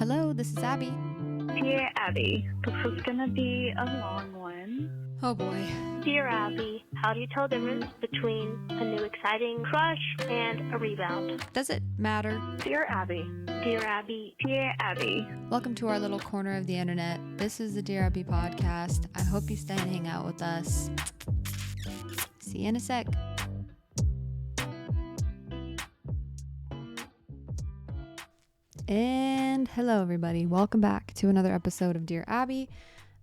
Hello, this is Abby. Dear Abby, this is gonna be a long one. Oh boy. Dear Abby, how do you tell the difference between a new exciting crush and a rebound? Does it matter? Dear Abby. Dear Abby. Dear Abby. Welcome to our little corner of the internet. This is the Dear Abby podcast. I hope you stay and hang out with us. See you in a sec. And hello, everybody. Welcome back to another episode of Dear Abby.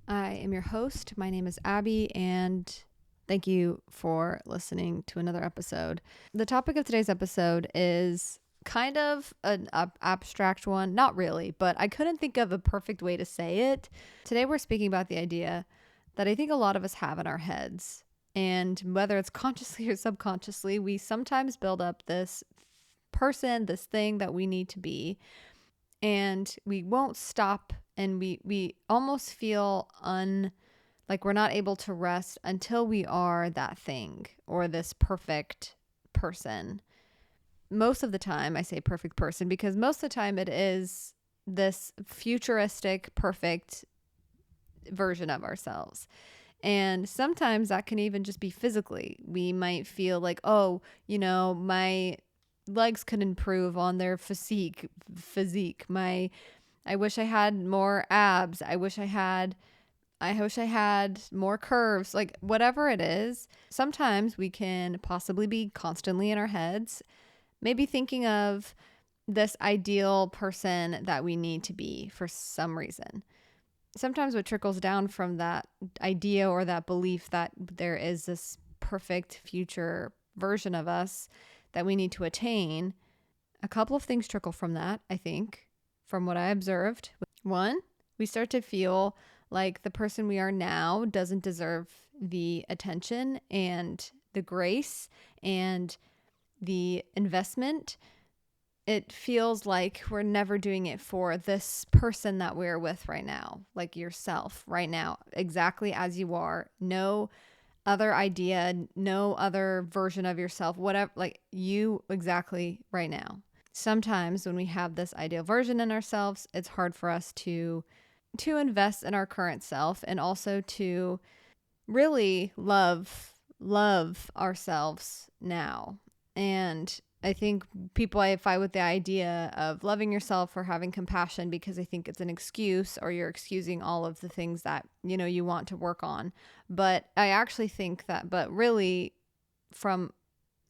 I am your host. My name is Abby, and thank you for listening to another episode. The topic of today's episode is kind of an abstract one. Not really, but I couldn't think of a perfect way to say it. Today we're speaking about the idea that I think a lot of us have in our heads. And whether it's consciously or subconsciously, we sometimes build up this person, this thing that we need to be. And we won't stop, and we almost feel like we're not able to rest until we are that thing or this perfect person. Most of the time, I say perfect person because most of the time it is this futuristic, perfect version of ourselves. And sometimes that can even just be physically. We might feel like, oh, my legs could improve on their physique. I wish I had more abs. I wish I had more curves, like whatever it is. Sometimes we can possibly be constantly in our heads, maybe thinking of this ideal person that we need to be for some reason. Sometimes what trickles down from that idea or that belief that there is this perfect future version of us that we need to attain, a couple of things trickle from that, I think, from what I observed. One, we start to feel like the person we are now doesn't deserve the attention and the grace and the investment. It feels like we're never doing it for this person that we're with right now, like yourself right now, exactly as you are. No other idea, no other version of yourself, whatever, like you exactly right now. Sometimes when we have this ideal version in ourselves, it's hard for us to invest in our current self and also to really love ourselves now. And I think people identify with the idea of loving yourself or having compassion because I think it's an excuse, or you're excusing all of the things that, you want to work on. But I actually think that, but really from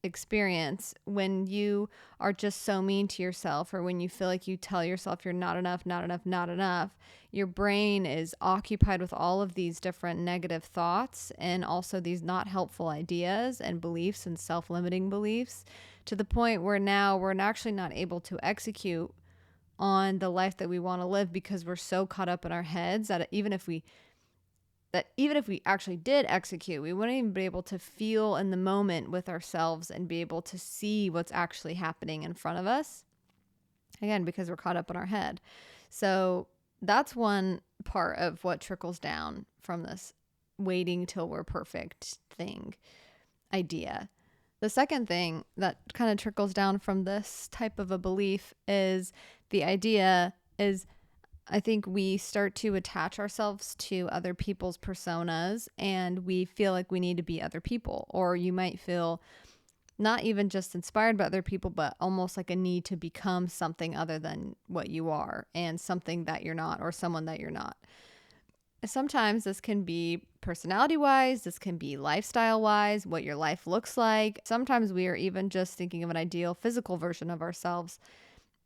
experience, when you are just so mean to yourself, or when you feel like you tell yourself you're not enough, your brain is occupied with all of these different negative thoughts and also these not helpful ideas and beliefs and self-limiting beliefs, to the point where now we're actually not able to execute on the life that we want to live because we're so caught up in our heads that even if we actually did execute, we wouldn't even be able to feel in the moment with ourselves and be able to see what's actually happening in front of us. Again, because we're caught up in our head. So that's one part of what trickles down from this waiting till we're perfect thing idea. The second thing that kind of trickles down from this type of a belief is the idea is, I think we start to attach ourselves to other people's personas, and we feel like we need to be other people. Or you might feel not even just inspired by other people, but almost like a need to become something other than what you are, and something that you're not, or someone that you're not. Sometimes this can be personality-wise, this can be lifestyle-wise, what your life looks like. Sometimes we are even just thinking of an ideal physical version of ourselves.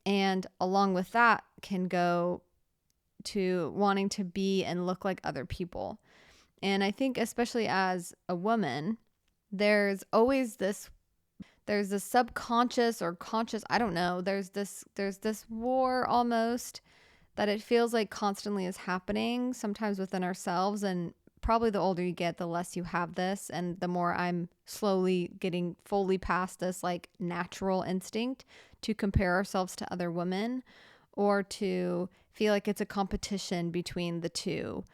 And along with that can go to wanting to be and look like other people. And I think especially as a woman, there's this subconscious or conscious, I don't know, there's this war almost that it feels like constantly is happening, sometimes within ourselves. And probably the older you get, the less you have this, and the more I'm slowly getting fully past this like natural instinct to compare ourselves to other women, or to feel like it's a competition between the two.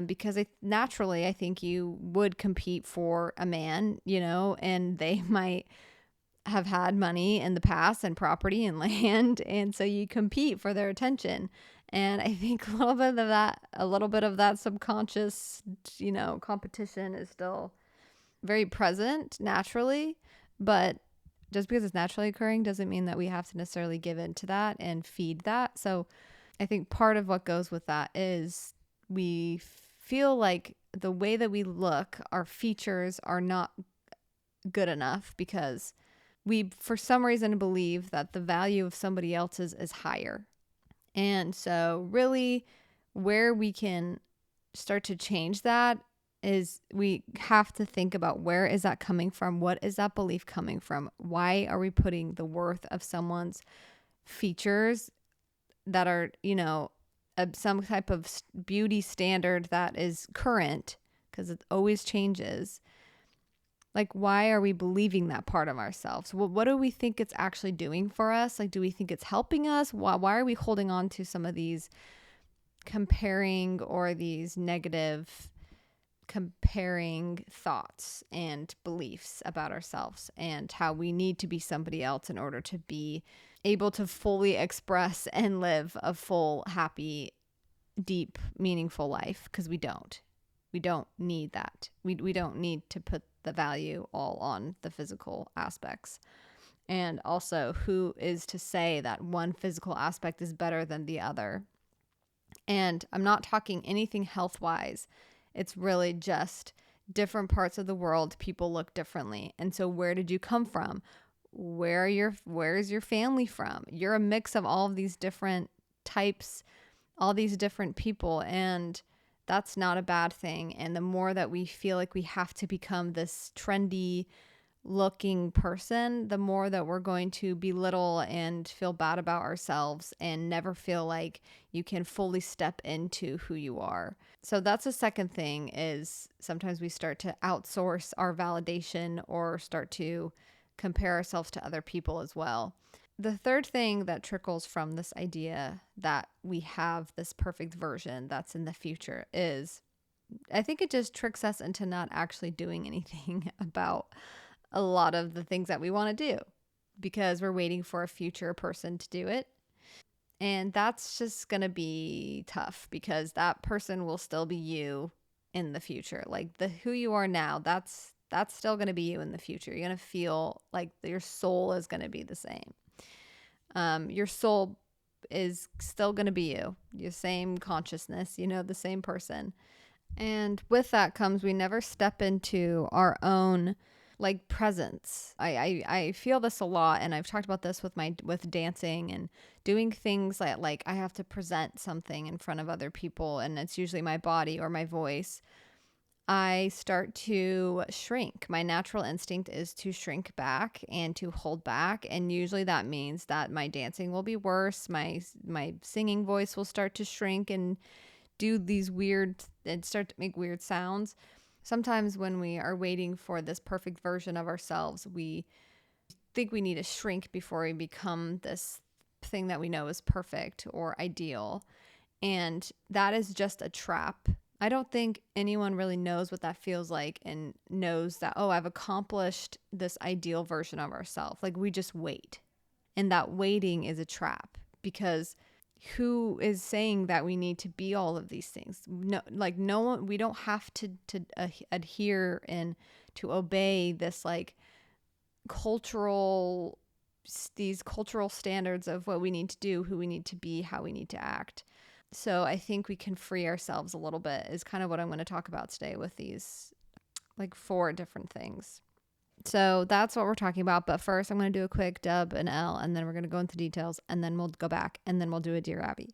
Because naturally, I think you would compete for a man, and they might have had money in the past and property and land. And so you compete for their attention. And I think a little bit of that subconscious, competition is still very present naturally, but just because it's naturally occurring doesn't mean that we have to necessarily give in to that and feed that. So I think part of what goes with that is we feel like the way that we look, our features are not good enough because we, for some reason, believe that the value of somebody else's is higher. And so, really, where we can start to change that is we have to think about where is that coming from? What is that belief coming from? Why are we putting the worth of someone's features that are, some type of beauty standard that is current, because it always changes? Like, why are we believing that part of ourselves? What do we think it's actually doing for us? Like, do we think it's helping us? Why are we holding on to some of these comparing or these negative comparing thoughts and beliefs about ourselves and how we need to be somebody else in order to be able to fully express and live a full, happy, deep, meaningful life? Because we don't. We don't need that. We don't need to put the value all on the physical aspects. And also, who is to say that one physical aspect is better than the other? And I'm not talking anything health-wise. It's really just different parts of the world, people look differently. And so where did you come from? Where is your family from? You're a mix of all of these different types, all these different people, and that's not a bad thing. And the more that we feel like we have to become this trendy looking person, the more that we're going to belittle and feel bad about ourselves and never feel like you can fully step into who you are. So that's the second thing, is sometimes we start to outsource our validation or start to compare ourselves to other people as well. The third thing that trickles from this idea that we have this perfect version that's in the future is, I think it just tricks us into not actually doing anything about a lot of the things that we want to do because we're waiting for a future person to do it. And that's just going to be tough because that person will still be you in the future. Like who you are now, that's still going to be you in the future. You're going to feel like your soul is going to be the same. Your soul is still going to be you, your same consciousness, the same person. And with that comes, we never step into our own presence. I feel this a lot, and I've talked about this with dancing and doing things like I have to present something in front of other people, and it's usually my body or my voice. I start to shrink. My natural instinct is to shrink back and to hold back, and usually that means that my dancing will be worse. My singing voice will start to shrink and do these weird and start to make weird sounds. Sometimes when we are waiting for this perfect version of ourselves, we think we need to shrink before we become this thing that we know is perfect or ideal. And that is just a trap. I don't think anyone really knows what that feels like and knows that, oh, I've accomplished this ideal version of ourselves. Like, we just wait. And that waiting is a trap, because who is saying that we need to be all of these things? No one. We don't have to adhere and to obey this these cultural standards of what we need to do, who we need to be, how we need to act. So I think we can free ourselves a little bit is kind of what I'm going to talk about today with these 4 different things. So that's what we're talking about. But first, I'm going to do a quick dub and L, and then we're going to go into details, and then we'll go back, and then we'll do a Dear Abby.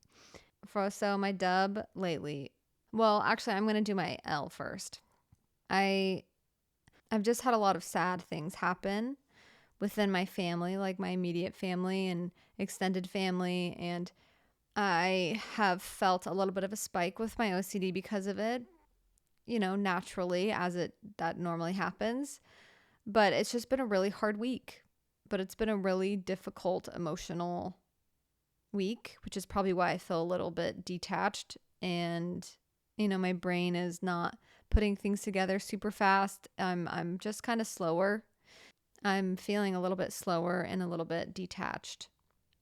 So my dub lately, well, actually, I'm going to do my L first. I've just had a lot of sad things happen within my family, like my immediate family and extended family, and I have felt a little bit of a spike with my OCD because of it, naturally, that normally happens. But it's just been a really hard week. But it's been a really difficult emotional week, which is probably why I feel a little bit detached. And, my brain is not putting things together super fast. I'm just kind of slower. I'm feeling a little bit slower and a little bit detached.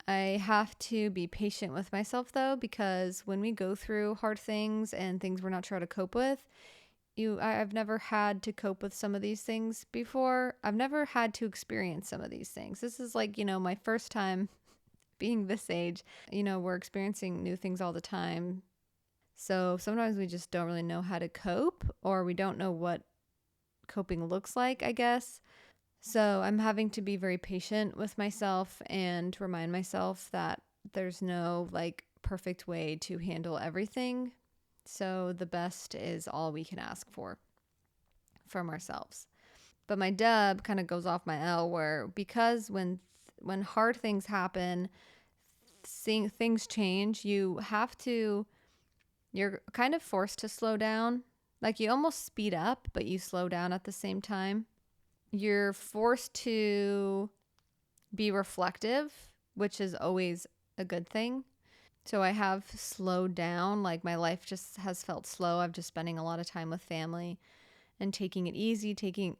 I have to be patient with myself though, because when we go through hard things and things we're not sure how to cope with, I've never had to cope with some of these things before. I've never had to experience some of these things. This is like, my first time being this age. We're experiencing new things all the time. So sometimes we just don't really know how to cope, or we don't know what coping looks like, I guess. So I'm having to be very patient with myself and remind myself that there's no like perfect way to handle everything. So the best is all we can ask for from ourselves. But my dub kind of goes off my L, where because when hard things happen, seeing things change, you're kind of forced to slow down. Like you almost speed up, but you slow down at the same time. You're forced to be reflective, which is always a good thing. So I have slowed down. Like my life just has felt slow. I've just spending a lot of time with family and taking it easy, taking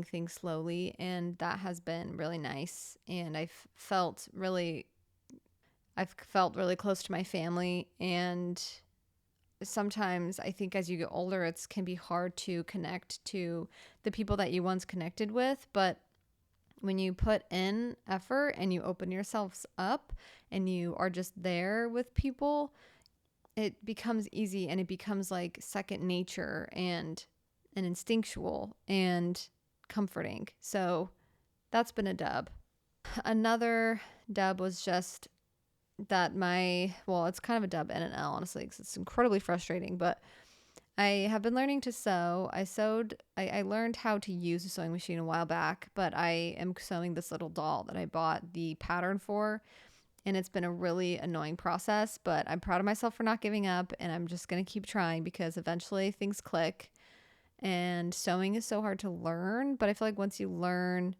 things slowly, and that has been really nice. And I've felt really close to my family, and sometimes I think as you get older, it can be hard to connect to the people that you once connected with. But when you put in effort and you open yourselves up and you are just there with people, it becomes easy and it becomes like second nature and instinctual and comforting. So that's been a dub. Another dub was just that it's kind of a dub and an L, honestly, because it's incredibly frustrating, but I have been learning to sew. I learned how to use a sewing machine a while back, but I am sewing this little doll that I bought the pattern for, and it's been a really annoying process, but I'm proud of myself for not giving up, and I'm just going to keep trying because eventually things click. And sewing is so hard to learn, but I feel like once you learn,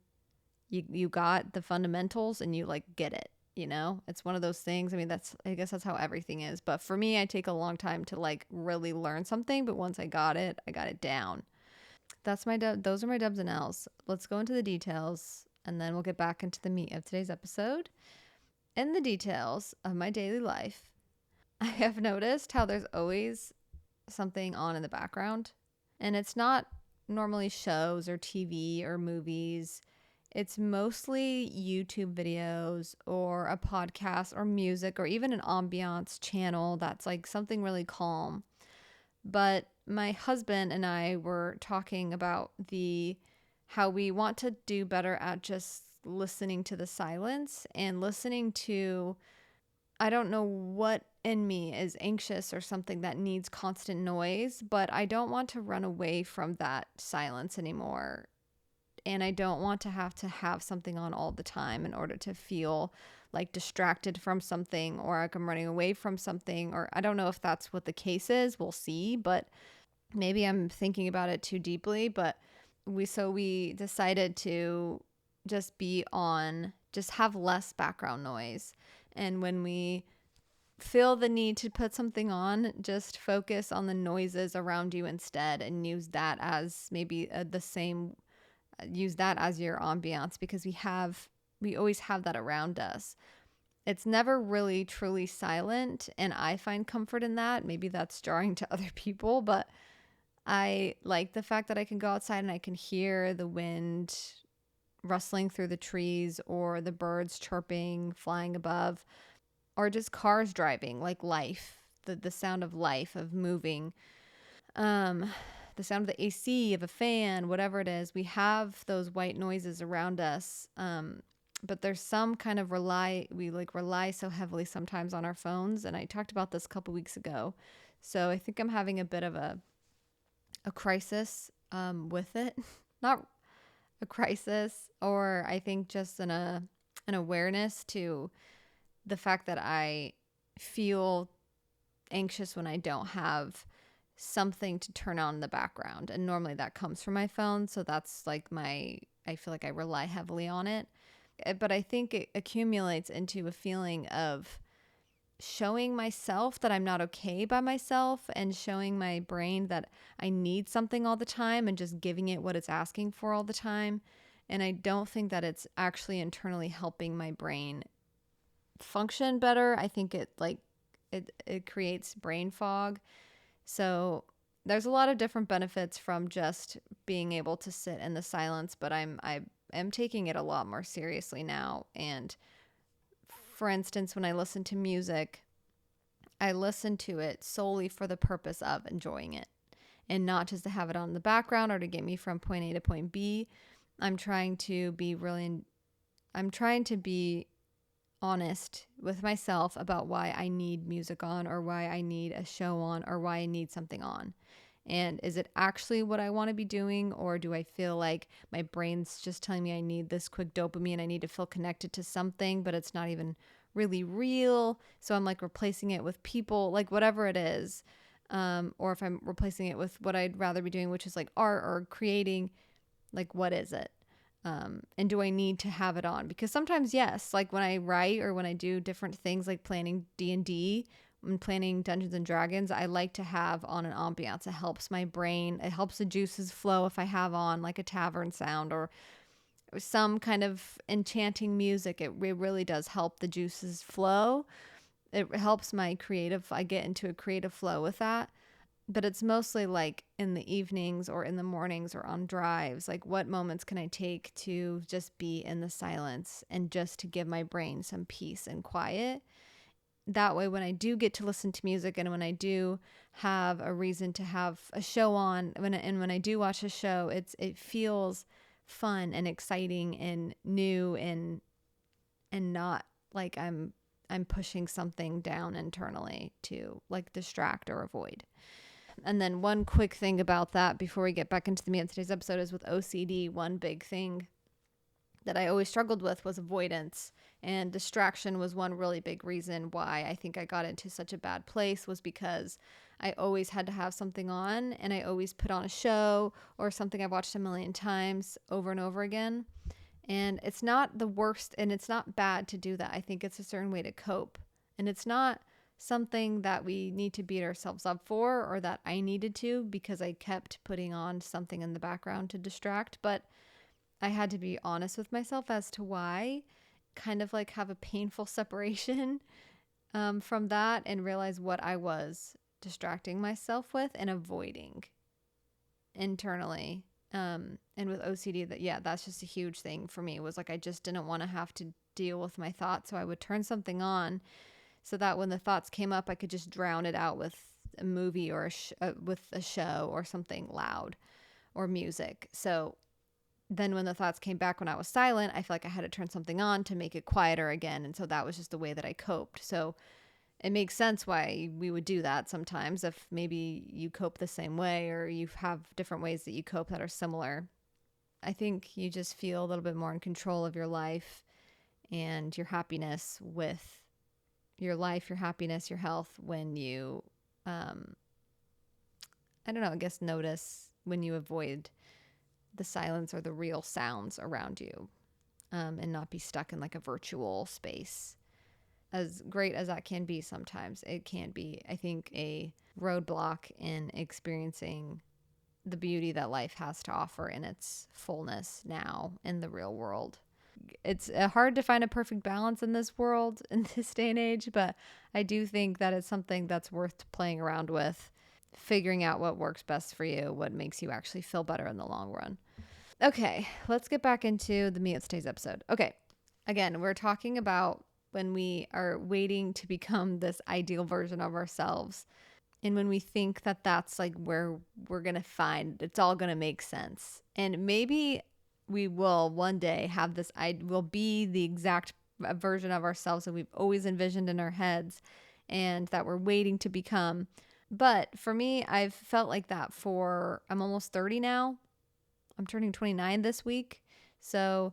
you got the fundamentals and you like get it. It's one of those things. I mean, I guess that's how everything is. But for me, I take a long time to like really learn something. But once I got it down. Those are my dubs and L's. Let's go into the details and then we'll get back into the meat of today's episode. In the details of my daily life, I have noticed how there's always something on in the background. And it's not normally shows or TV or movies. It's mostly YouTube videos or a podcast or music or even an ambiance channel that's like something really calm. But my husband and I were talking about how we want to do better at just listening to the silence and listening to, I don't know what in me is anxious or something that needs constant noise, but I don't want to run away from that silence anymore. And I don't want to have something on all the time in order to feel like distracted from something or like I'm running away from something, or I don't know if that's what the case is. We'll see, but maybe I'm thinking about it too deeply. But we decided to just have less background noise. And when we feel the need to put something on, just focus on the noises around you instead and use that as maybe use that as your ambiance, because we always have that around us. It's never really truly silent, and I find comfort in that. Maybe that's jarring to other people, but I like the fact that I can go outside and I can hear the wind rustling through the trees or the birds chirping, flying above, or just cars driving, like life, the sound of life, of moving. The sound of the AC, of a fan, whatever it is, we have those white noises around us. But there's some kind of we rely so heavily sometimes on our phones. And I talked about this a couple weeks ago. So I think I'm having a bit of a crisis with it. Not a crisis, or I think just an awareness to the fact that I feel anxious when I don't have something to turn on in the background, and normally that comes from my phone, so that's like I feel like I rely heavily on it, but I think it accumulates into a feeling of showing myself that I'm not okay by myself, and showing my brain that I need something all the time, and just giving it what it's asking for all the time. And I don't think that it's actually internally helping my brain function better. I think it creates brain fog. So there's a lot of different benefits from just being able to sit in the silence, but I am taking it a lot more seriously now. And for instance, when I listen to music, I listen to it solely for the purpose of enjoying it and not just to have it on in the background or to get me from point A to point B. I'm trying to be really, I'm trying to be honest with myself about why I need music on or why I need a show on or why I need something on. And is it actually what I want to be doing, or do I feel like my brain's just telling me I need this quick dopamine, I need to feel connected to something, but it's not even really real? So I'm like replacing it with people, like whatever it is. Or if I'm replacing it with what I'd rather be doing, which is like art or creating, like what is it? And do I need to have it on? Because sometimes, yes, like when I write or when I do different things like planning D&D and planning Dungeons and Dragons, I like to have on an ambiance. It helps my brain. It helps the juices flow if I have on like a tavern sound or some kind of enchanting music. It really does help the juices flow. It helps my creative. I get into a creative flow with that. But it's mostly like in the evenings or in the mornings or on drives. Like, what moments can I take to just be in the silence and just to give my brain some peace and quiet? That way, when I do get to listen to music and when I do have a reason to have a show on, when I do watch a show, it feels fun and exciting and new and not like I'm pushing something down internally to like distract or avoid. And then one quick thing about that before we get back into the meat of today's episode is with OCD, one big thing that I always struggled with was avoidance. And distraction was one really big reason why I think I got into such a bad place, was because I always had to have something on, and I always put on a show or something I've watched a million times over and over again. And it's not the worst, and it's not bad to do that. I think it's a certain way to cope. And it's not something that we need to beat ourselves up for, or that I needed to, because I kept putting on something in the background to distract. But I had to be honest with myself as to why, kind of like have a painful separation from that and realize what I was distracting myself with and avoiding internally. And with OCD, that's just a huge thing for me. It was like I just didn't want to have to deal with my thoughts, so I would turn something on so that when the thoughts came up, I could just drown it out with a movie or with a show or something loud or music. So then when the thoughts came back when I was silent, I feel like I had to turn something on to make it quieter again. And so that was just the way that I coped. So it makes sense why we would do that sometimes, if maybe you cope the same way or you have different ways that you cope that are similar. I think you just feel a little bit more in control of your life and your happiness with your life, your happiness, your health when you, I don't know, I guess notice when you avoid the silence or the real sounds around you, and not be stuck in like a virtual space. As great as that can be sometimes, it can be, I think, a roadblock in experiencing the beauty that life has to offer in its fullness now in the real world. It's hard to find a perfect balance in this world, in this day and age, but I do think that it's something that's worth playing around with, figuring out what works best for you, what makes you actually feel better in the long run. Okay, let's get back into the meat of today's episode. Okay, again, we're talking about when we are waiting to become this ideal version of ourselves. And when we think that that's like where we're going to find it's all going to make sense. And maybe we will one day have this, will be the exact version of ourselves that we've always envisioned in our heads and that we're waiting to become. But for me, I've felt like that I'm almost 30 now. I'm turning 29 this week. So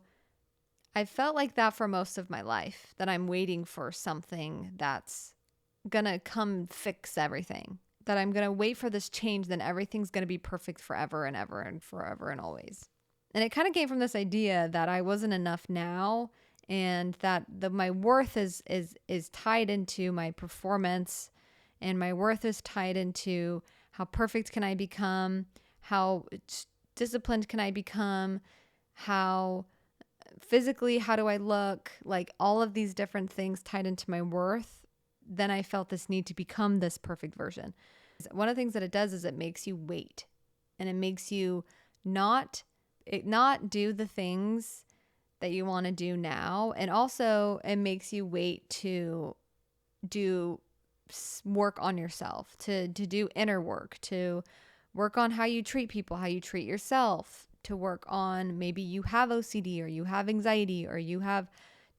I felt like that for most of my life, that I'm waiting for something that's going to come fix everything, that I'm going to wait for this change, then everything's going to be perfect forever and ever and forever and always. And it kind of came from this idea that I wasn't enough now, and that my worth is tied into my performance, and my worth is tied into how perfect can I become, how disciplined can I become, how physically, how do I look? Like all of these different things tied into my worth. Then I felt this need to become this perfect version. One of the things that it does is it makes you wait, and it makes you not do the things that you want to do now. And also it makes you wait to do work on yourself, to do inner work, to work on how you treat people, how you treat yourself, to work on maybe you have OCD or you have anxiety or you have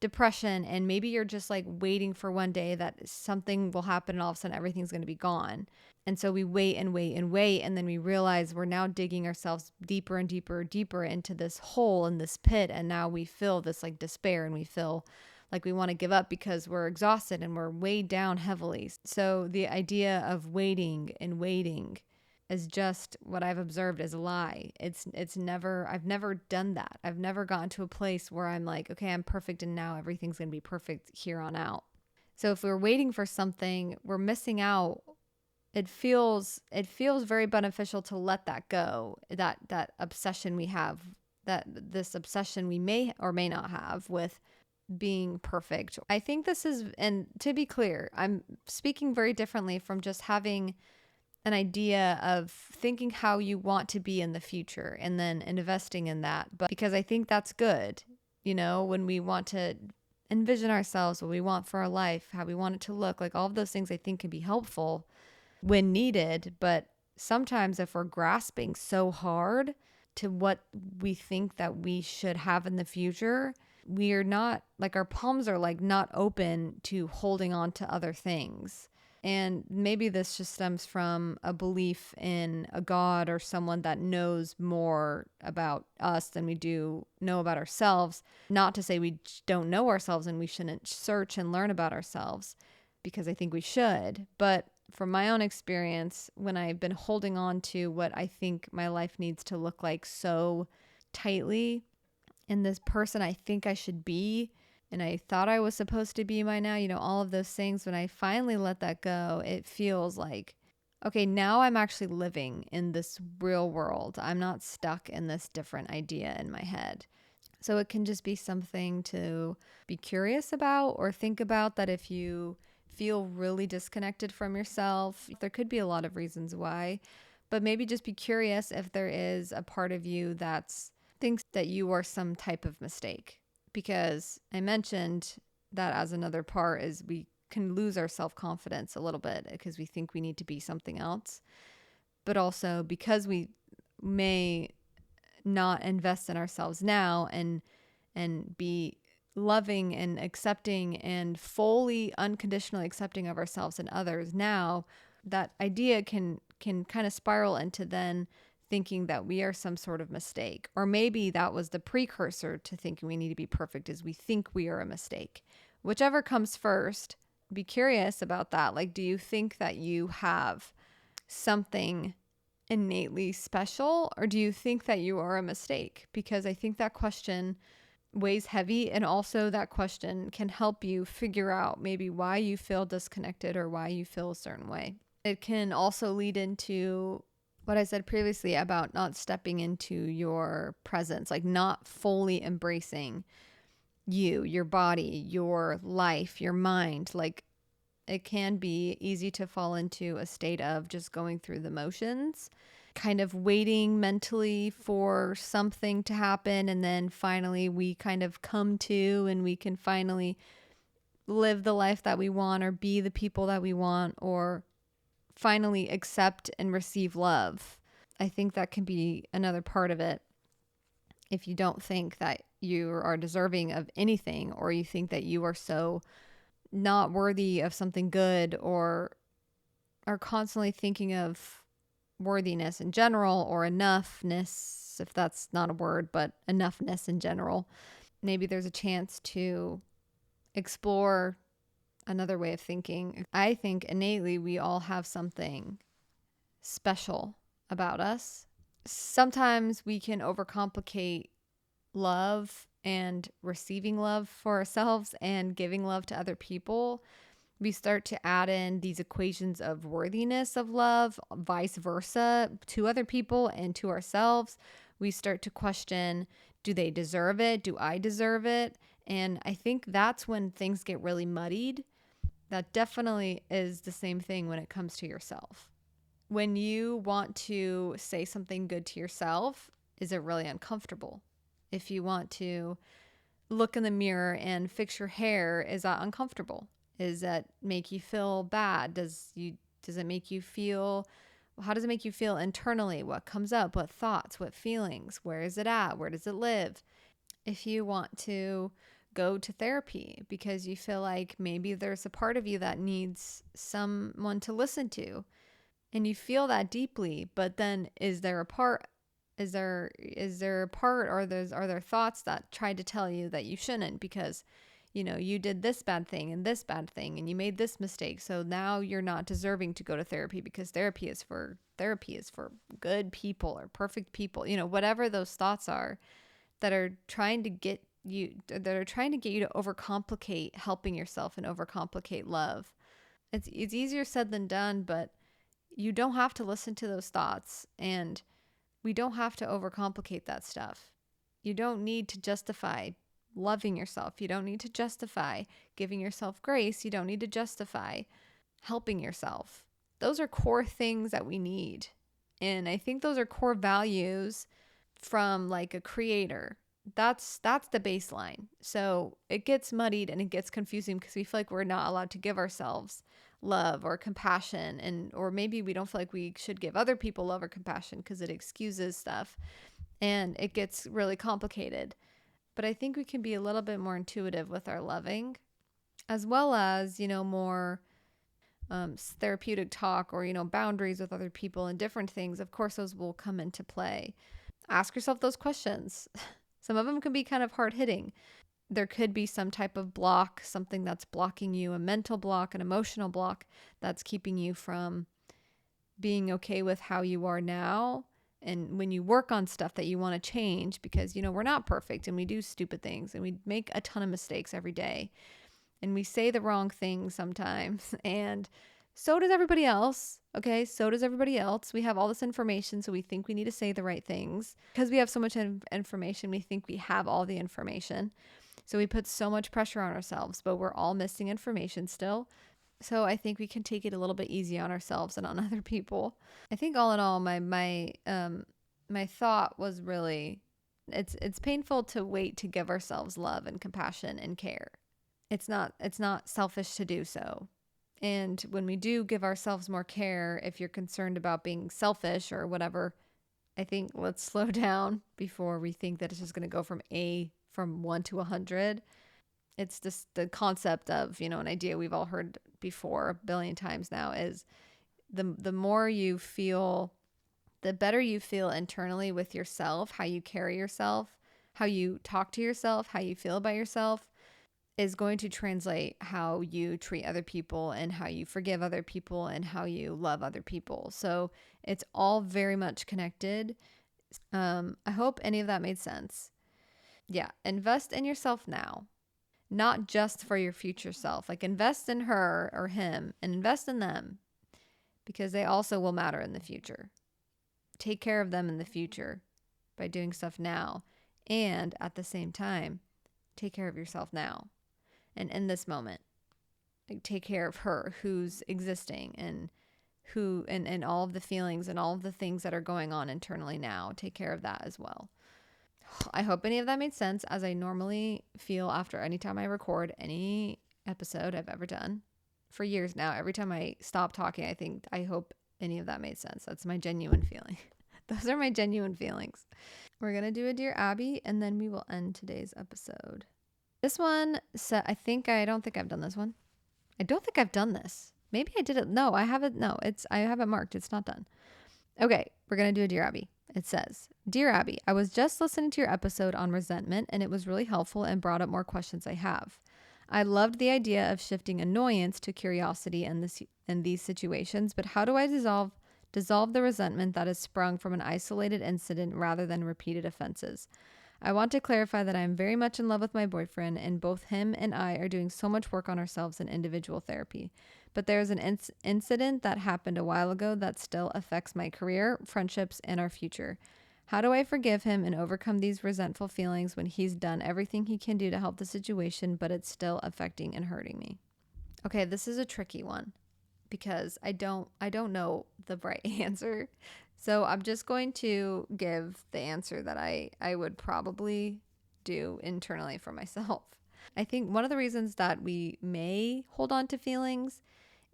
depression, and maybe you're just like waiting for one day that something will happen and all of a sudden everything's going to be gone. And so we wait and wait and wait, and then we realize we're now digging ourselves deeper and deeper, deeper into this hole in this pit, and now we feel this like despair, and we feel like we want to give up because we're exhausted and we're weighed down heavily. So the idea of waiting and waiting is just what I've observed as a lie. I've never done that. I've never gotten to a place where I'm like, okay, I'm perfect and now everything's going to be perfect here on out. So if we're waiting for something, we're missing out. It feels very beneficial to let that go. That obsession we have, this obsession we may or may not have with being perfect. I think this is, and to be clear, I'm speaking very differently from just having an idea of thinking how you want to be in the future and then investing in that. But because I think that's good, when we want to envision ourselves, what we want for our life, how we want it to look, like all of those things I think can be helpful when needed. But sometimes if we're grasping so hard to what we think that we should have in the future, we are not, like, our palms are like not open to holding on to other things. And maybe this just stems from a belief in a God or someone that knows more about us than we do know about ourselves. Not to say we don't know ourselves and we shouldn't search and learn about ourselves, because I think we should. But from my own experience, when I've been holding on to what I think my life needs to look like so tightly, and this person I think I should be, and I thought I was supposed to be by now, all of those things, when I finally let that go, it feels like, okay, now I'm actually living in this real world. I'm not stuck in this different idea in my head. So it can just be something to be curious about or think about, that if you feel really disconnected from yourself, there could be a lot of reasons why, but maybe just be curious if there is a part of you that thinks that you are some type of mistake. Because I mentioned that as another part is we can lose our self-confidence a little bit because we think we need to be something else. But also because we may not invest in ourselves now and be loving and accepting and fully unconditionally accepting of ourselves and others now, that idea can kind of spiral into then thinking that we are some sort of mistake. Or maybe that was the precursor to thinking we need to be perfect, is we think we are a mistake. Whichever comes first, be curious about that. Like, do you think that you have something innately special, or do you think that you are a mistake? Because I think that question weighs heavy, and also that question can help you figure out maybe why you feel disconnected or why you feel a certain way. It can also lead into what I said previously about not stepping into your presence, like not fully embracing you, your body, your life, your mind. Like, it can be easy to fall into a state of just going through the motions, kind of waiting mentally for something to happen. And then finally we kind of come to, and we can finally live the life that we want, or be the people that we want, or finally accept and receive love. I think that can be another part of it. If you don't think that you are deserving of anything, or you think that you are so not worthy of something good, or are constantly thinking of worthiness in general, or enoughness, if that's not a word, but enoughness in general, maybe there's a chance to explore another way of thinking. I think innately we all have something special about us. Sometimes we can overcomplicate love and receiving love for ourselves and giving love to other people. We start to add in these equations of worthiness of love, vice versa, to other people and to ourselves. We start to question, Do they deserve it? Do I deserve it? And I think that's when things get really muddied. That definitely is the same thing when it comes to yourself. When you want to say something good to yourself, is it really uncomfortable? If you want to look in the mirror and fix your hair, is that uncomfortable? Does that make you feel bad? Does it make you feel, how does it make you feel internally? What comes up? What thoughts? What feelings? Where is it at? Where does it live? If you want to go to therapy because you feel like maybe there's a part of you that needs someone to listen to, and you feel that deeply, but then is there a part or are there thoughts that try to tell you that you shouldn't because you did this bad thing and this bad thing and you made this mistake, so now you're not deserving to go to therapy because therapy is for good people or perfect people, whatever those thoughts are that are trying to get you to overcomplicate helping yourself and overcomplicate love. It's easier said than done, but you don't have to listen to those thoughts, and we don't have to overcomplicate that stuff. You don't need to justify loving yourself. You don't need to justify giving yourself grace. You don't need to justify helping yourself. Those are core things that we need. And I think those are core values from like a creator. That's the baseline. So it gets muddied and it gets confusing because we feel like we're not allowed to give ourselves love or compassion, or maybe we don't feel like we should give other people love or compassion because it excuses stuff and it gets really complicated. But I think we can be a little bit more intuitive with our loving, as well as more therapeutic talk or boundaries with other people and different things. Of course, those will come into play. Ask yourself those questions. Some of them can be kind of hard hitting. There could be some type of block, something that's blocking you, a mental block, an emotional block that's keeping you from being okay with how you are now. And when you work on stuff that you want to change, because, we're not perfect and we do stupid things and we make a ton of mistakes every day and we say the wrong things sometimes. And so does everybody else. Okay. So does everybody else. We have all this information. So we think we need to say the right things because we have so much information. We think we have all the information. So we put so much pressure on ourselves, but we're all missing information still. So I think we can take it a little bit easy on ourselves and on other people. I think all in all, my thought was really, it's painful to wait to give ourselves love and compassion and care. It's not selfish to do so. And when we do give ourselves more care, if you're concerned about being selfish or whatever, I think let's slow down before we think that it's just going to go from 1 to 100. It's just the concept of, an idea we've all heard before a billion times now is the more you feel, the better you feel internally with yourself, how you carry yourself, how you talk to yourself, how you feel about yourself is going to translate how you treat other people and how you forgive other people and how you love other people. So it's all very much connected. I hope any of that made sense. Yeah, invest in yourself now, not just for your future self. Like invest in her or him and invest in them because they also will matter in the future. Take care of them in the future by doing stuff now. And at the same time, take care of yourself now. And in this moment, like take care of her who's existing and and all of the feelings and all of the things that are going on internally now. Take care of that as well. I hope any of that made sense, as I normally feel after any time I record any episode I've ever done for years now. Every time I stop talking, I hope any of that made sense. That's my genuine feeling. Those are my genuine feelings. We're going to do a Dear Abby, and then we will end today's episode. This one, I don't think I've done this one. I don't think I've done this. Maybe I did it. No, I haven't. No, I have it marked. It's not done. Okay, we're going to do a Dear Abby. It says, Dear Abby, I was just listening to your episode on resentment and it was really helpful and brought up more questions I have. I loved the idea of shifting annoyance to curiosity in these situations, but how do I dissolve the resentment that has sprung from an isolated incident rather than repeated offenses? I want to clarify that I am very much in love with my boyfriend and both him and I are doing so much work on ourselves in individual therapy. But there is an incident that happened a while ago that still affects my career, friendships, and our future. How do I forgive him and overcome these resentful feelings when he's done everything he can do to help the situation, but it's still affecting and hurting me? Okay, this is a tricky one because I don't know the right answer. So I'm just going to give the answer that I would probably do internally for myself. I think one of the reasons that we may hold on to feelings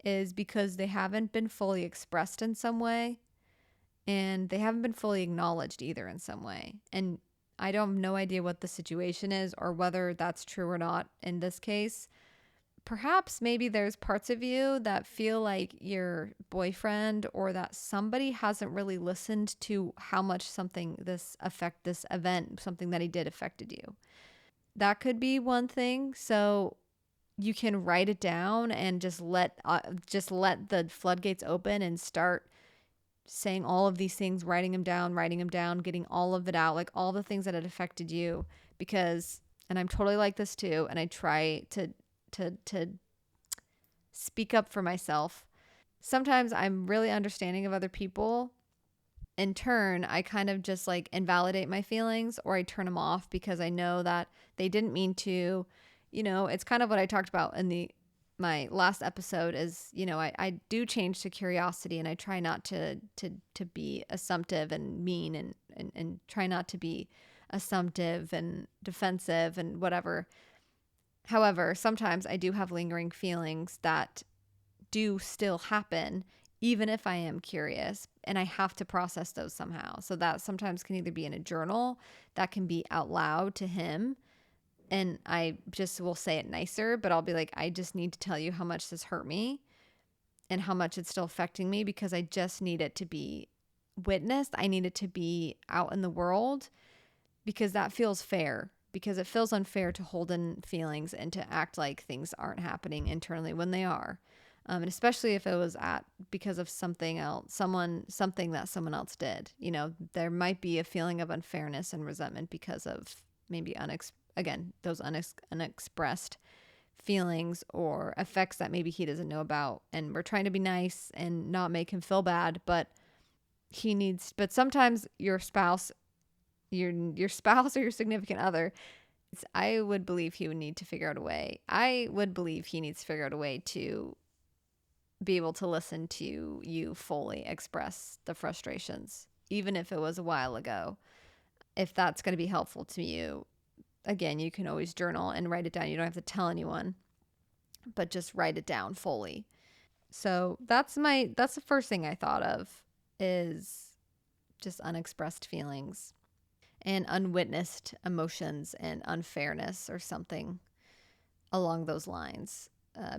is because they haven't been fully expressed in some way, and they haven't been fully acknowledged either in some way. And I don't have no idea what the situation is or whether that's true or not in this case. Perhaps maybe there's parts of you that feel like your boyfriend or that somebody hasn't really listened to how much this event, something that he did affected you. That could be one thing. So you can write it down and just let the floodgates open and start saying all of these things, writing them down, getting all of it out, like all the things that had affected you. Because, and I'm totally like this too, and I try to speak up for myself. Sometimes I'm really understanding of other people. In turn, I kind of just like invalidate my feelings, or I turn them off because I know that they didn't mean to. It's kind of what I talked about in my last episode is, I do change to curiosity, and I try not to be assumptive and mean, and try not to be assumptive and defensive and whatever. However, sometimes I do have lingering feelings that do still happen, even if I am curious, and I have to process those somehow. So that sometimes can either be in a journal, that can be out loud to him, and I just will say it nicer, but I'll be like, I just need to tell you how much this hurt me and how much it's still affecting me, because I just need it to be witnessed. I need it to be out in the world, because that feels fair. Because it feels unfair to hold in feelings and to act like things aren't happening internally when they are. And especially if it was because of something else, something that someone else did. There might be a feeling of unfairness and resentment because of maybe those unexpressed feelings or effects that maybe he doesn't know about. And we're trying to be nice and not make him feel bad, but sometimes your spouse or your significant other, I would believe he would need to figure out a way. I would believe he needs to figure out a way to be able to listen to you fully express the frustrations, even if it was a while ago. If that's going to be helpful to you, again, you can always journal and write it down. You don't have to tell anyone, but just write it down fully. So that's the first thing I thought of, is just unexpressed feelings and unwitnessed emotions and unfairness or something along those lines.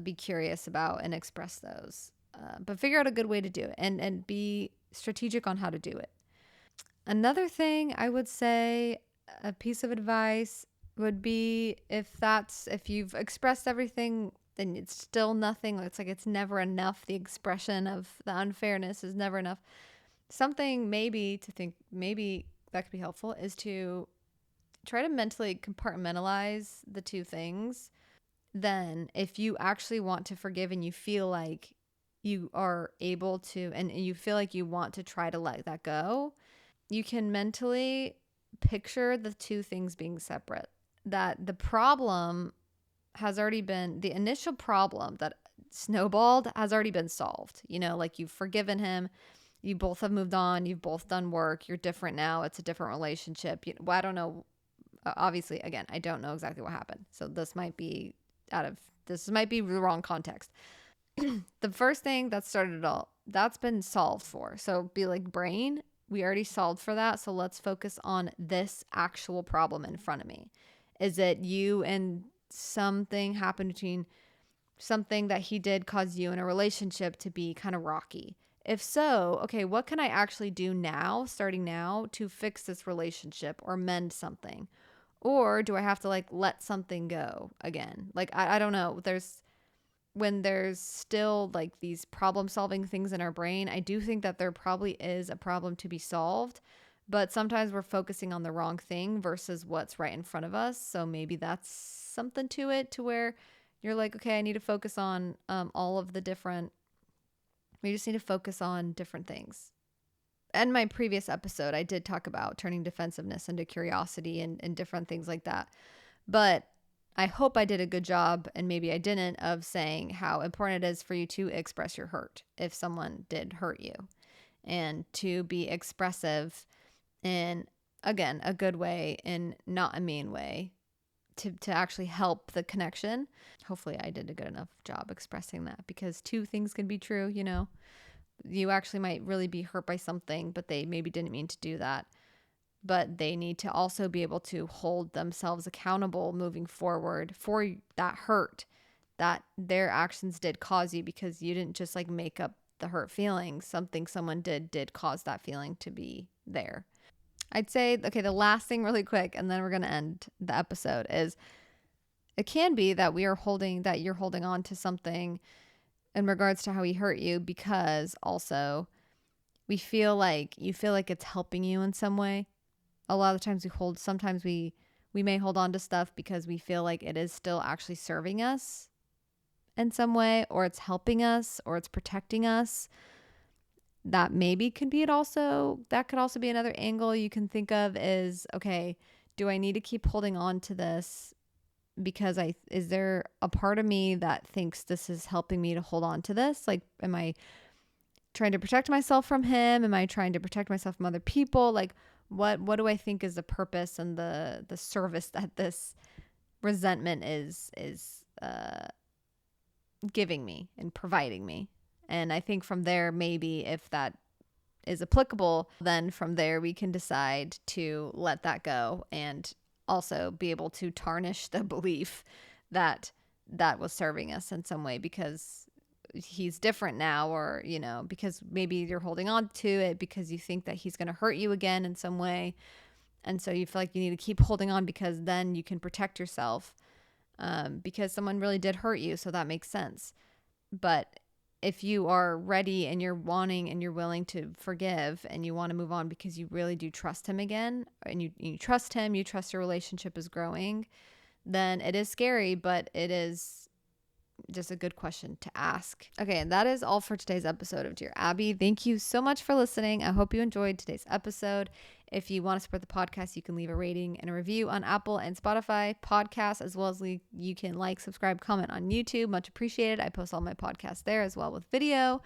Be curious about and express those, but figure out a good way to do it, and be strategic on how to do it. Another thing I would say, a piece of advice would be, if you've expressed everything, then it's still nothing. It's like it's never enough. The expression of the unfairness is never enough. Something maybe to think maybe that could be helpful is to try to mentally compartmentalize the two things. Then if you actually want to forgive and you feel like you are able to, and you feel like you want to try to let that go, you can mentally picture the two things being separate. That the problem has already been, the initial problem that snowballed has already been solved. Like you've forgiven him. You both have moved on. You've both done work. You're different now. It's a different relationship. Well, I don't know. Obviously, again, I don't know exactly what happened. So this might be the wrong context. The first thing that started it all, that's been solved for. So be like, brain, we already solved for that. So let's focus on this actual problem in front of me. Is it you and something happened between something that he did cause you in a relationship to be kind of rocky? If so, okay, what can I actually do now, starting now, to fix this relationship or mend something? Or do I have to let something go again? I don't know. When there's still these problem solving things in our brain, I do think that there probably is a problem to be solved, but sometimes we're focusing on the wrong thing versus what's right in front of us. So maybe that's something to it, to where you're like, okay, I need to focus on we just need to focus on different things. in my previous episode, I did talk about turning defensiveness into curiosity and different things like that. But I hope I did a good job, and maybe I didn't, of saying how important it is for you to express your hurt if someone did hurt you, and to be expressive in, again, a good way and not a mean way, to actually help the connection. Hopefully I did a good enough job expressing that, because two things can be true, you know. You actually might really be hurt by something, but they maybe didn't mean to do that. But they need to also be able to hold themselves accountable moving forward for that hurt that their actions did cause you, because you didn't just like make up the hurt feelings. Something someone did cause that feeling to be there. I'd say, okay, the last thing really quick, and then we're going to end the episode, is it can be that you're holding on to something in regards to how he hurt you, because also you feel like it's helping you in some way. A lot of the times sometimes we may hold on to stuff because we feel like it is still actually serving us in some way, or it's helping us, or it's protecting us. That maybe could be that could also be another angle you can think of, is, okay, do I need to keep holding on to this because is there a part of me that thinks this is helping me to hold on to this? Like, am I trying to protect myself from him? Am I trying to protect myself from other people? Like, what do I think is the purpose and the service that this resentment is giving me and providing me? And I think from there, maybe if that is applicable, then from there we can decide to let that go, and also be able to tarnish the belief that was serving us in some way, because he's different now, or, you know, because maybe you're holding on to it because you think that he's going to hurt you again in some way. And so you feel like you need to keep holding on, because then you can protect yourself, because someone really did hurt you. So that makes sense. But if you are ready and you're wanting and you're willing to forgive and you want to move on because you really do trust him again, and you trust him, you trust your relationship is growing, then it is scary, but it is just a good question to ask. Okay, and that is all for today's episode of Dear Abby. Thank you so much for listening. I hope you enjoyed today's episode. If you want to support the podcast, you can leave a rating and a review on Apple and Spotify podcasts, as well as you can like, subscribe, comment on YouTube. Much appreciated. I post all my podcasts there as well with video.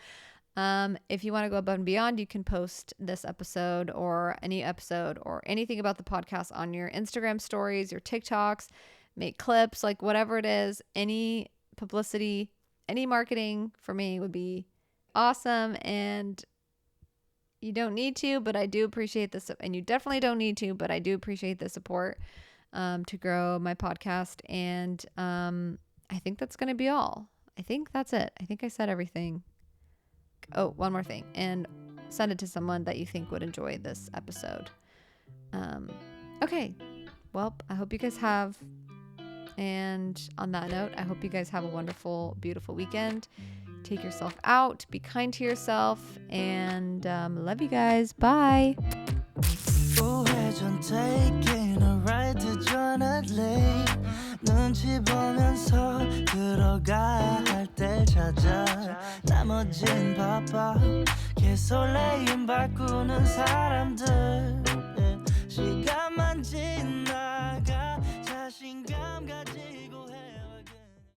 If you want to go above and beyond, you can post this episode or any episode or anything about the podcast on your Instagram stories, your TikToks, make clips, like whatever it is. Any publicity, any marketing for me would be awesome. And you don't need to, but I do appreciate this. And you definitely don't need to, but I do appreciate the support to grow my podcast. And I think that's going to be all. I think that's it. I think I said everything. Oh, one more thing. And send it to someone that you think would enjoy this episode. Okay. Well, I hope you guys have. And on that note, I hope you guys have a wonderful, beautiful weekend. Take yourself out, be kind to yourself, and love you guys. Bye. 우회전 taking a ride to journey 눈치 보면서 들어가야 할 때 찾아 나머진 바빠 개설레임 바꾸는 사람들 시간만 지나